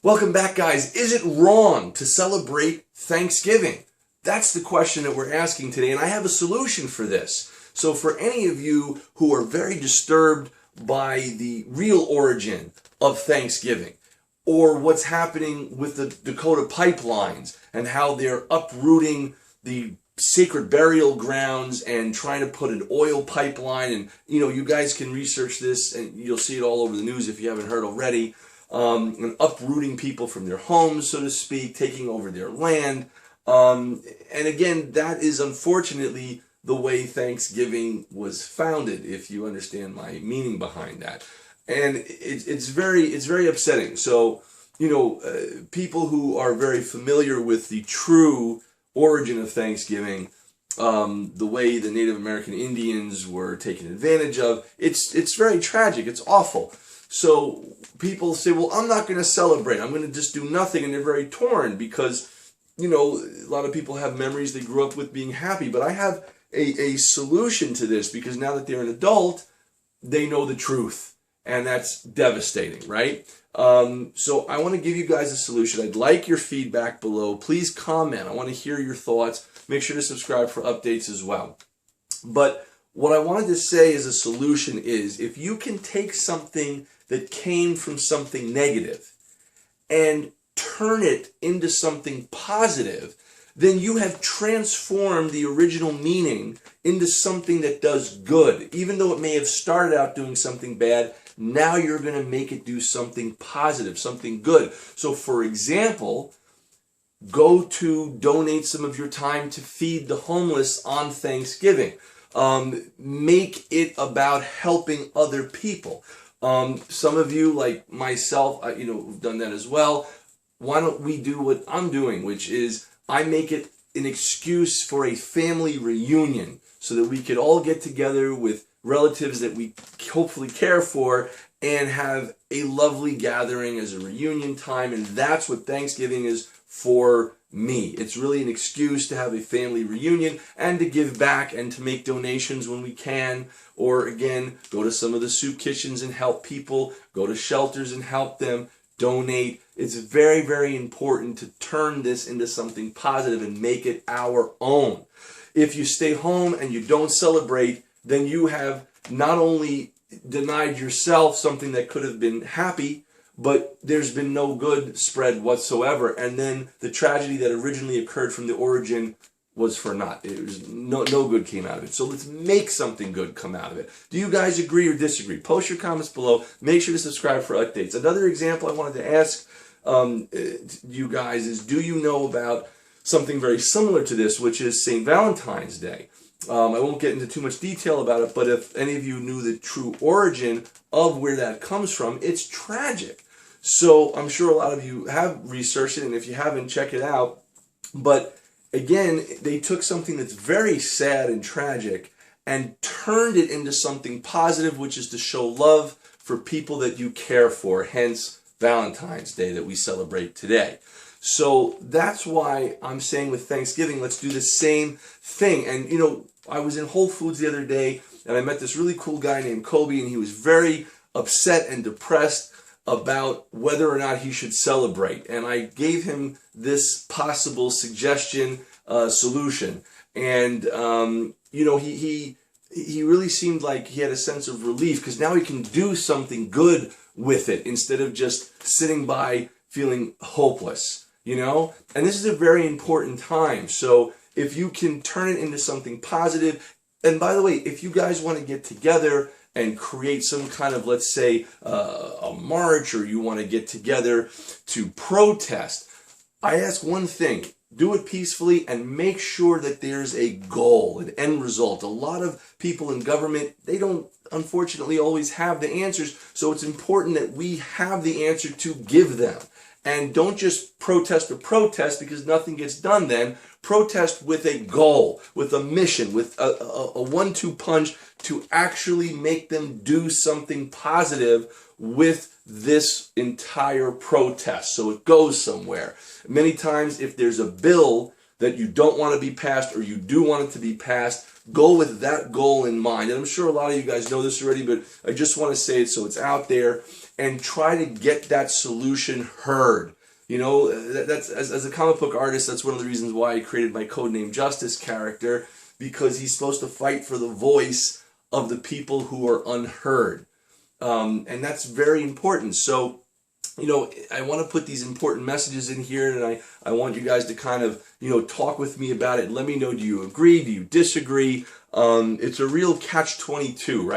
Welcome back, guys. Is it wrong to celebrate Thanksgiving? That's the question that we're asking today, and I have a solution for this. So for any of you who are very disturbed by the real origin of Thanksgiving, or what's happening with the Dakota pipelines and how they're uprooting the sacred burial grounds and trying to put an oil pipeline, and you guys can research this and you'll see it all over the news if you haven't heard already, and uprooting people from their homes, so to speak, taking over their land. And again, that is unfortunately the way Thanksgiving was founded, if you understand my meaning behind that. And it's very upsetting. So, people who are very familiar with the true origin of Thanksgiving, the way the Native American Indians were taken advantage of, it's very tragic. It's awful. So people say, well, I'm not going to celebrate. I'm going to just do nothing. And they're very torn because, a lot of people have memories they grew up with being happy. But I have a solution to this, because now that they're an adult, they know the truth. And that's devastating, right? So I want to give you guys a solution. I'd like your feedback below. Please comment. I want to hear your thoughts. Make sure to subscribe for updates as well. But what I wanted to say as a solution is, if you can take something that came from something negative and turn it into something positive, then you have transformed the original meaning into something that does good. Even though it may have started out doing something bad, now you're going to make it do something positive, something good. So for example, go to donate some of your time to feed the homeless on Thanksgiving. Make it about helping other people. Some of you, like myself, have done that as well. Why don't we do what I'm doing, which is I make it an excuse for a family reunion so that we could all get together with relatives that we hopefully care for and have a lovely gathering as a reunion time. And that's what Thanksgiving is for me. It's really an excuse to have a family reunion and to give back and to make donations when we can, or again, go to some of the soup kitchens and help people, go to shelters and help them, donate. It's very, very important to turn this into something positive and make it our own. If you stay home and you don't celebrate, then you have not only denied yourself something that could have been happy, but there's been no good spread whatsoever. And then the tragedy that originally occurred from the origin was for naught. It was no good came out of it. So let's make something good come out of it. Do you guys agree or disagree? Post your comments below. Make sure to subscribe for updates. Another example I wanted to ask you guys is, do you know about something very similar to this, which is St. Valentine's Day? I won't get into too much detail about it, but if any of you knew the true origin of where that comes from, it's tragic. So I'm sure a lot of you have researched it, and if you haven't, check it out. But again, they took something that's very sad and tragic and turned it into something positive, which is to show love for people that you care for, hence Valentine's Day that we celebrate today. So that's why I'm saying with Thanksgiving, let's do the same thing. And I was in Whole Foods the other day and I met this really cool guy named Kobe, and he was very upset and depressed about whether or not he should celebrate. And I gave him this possible suggestion, solution. And, he really seemed like he had a sense of relief, because now he can do something good with it instead of just sitting by feeling hopeless. And this is a very important time. So if you can turn it into something positive, and by the way, if you guys want to get together and create some kind of, let's say, a march, or you want to get together to protest, I ask one thing: do it peacefully and make sure that there's a goal, an end result. A lot of people in government, they don't unfortunately always have the answers, so it's important that we have the answer to give them. And don't just protest to protest, because nothing gets done then. Protest with a goal, with a mission, with a 1-2 punch to actually make them do something positive with this entire protest, so it goes somewhere. Many times, if there's a bill that you don't want to be passed, or you do want it to be passed, go with that goal in mind. And I'm sure a lot of you guys know this already, but I just want to say it so it's out there. and try to get that solution heard. You know, that's as a comic book artist, that's one of the reasons why I created my Codename Justice character, because he's supposed to fight for the voice of the people who are unheard. And that's very important. So, you know, I want to put these important messages in here, and I want you guys to kind of, you know, talk with me about it. Let me know, do you agree? Do you disagree? It's a real catch-22, right?